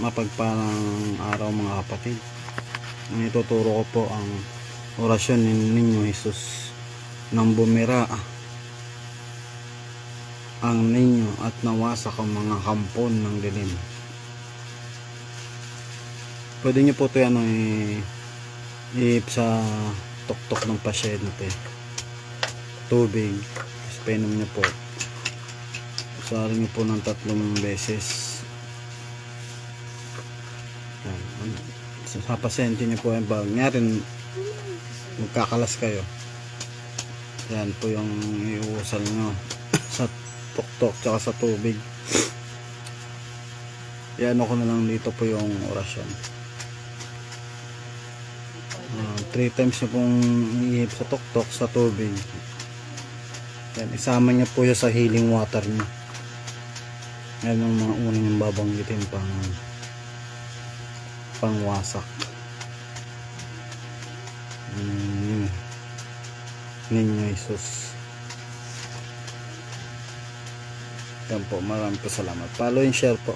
mapagpalang araw mga kapatid. Ang ituturo ko po ang orasyon ninyo Jesus nang bumira ang ninyo at nawasak ang mga kampon ng dilim. Pwede nyo po ito iip sa tuktok ng pasyente, tubig, tapos painom nyo po. Usarin nyo po ng 3 beses. Yan. Sa pasyente nyo po yan, pag ngayon magkakalas kayo, yan po yung iusal nyo sa tuktok tsaka sa tubig. Yan ako na lang dito po yung orasyon. 3 times nyo pong iihip sa tuktok sa tubig. Yan, isama nyo po yun sa healing water nyo. Yan yung mga unang yung babanggitin pangwasak ninyo Jesus. Yan po, maraming po salamat. Follow and share po.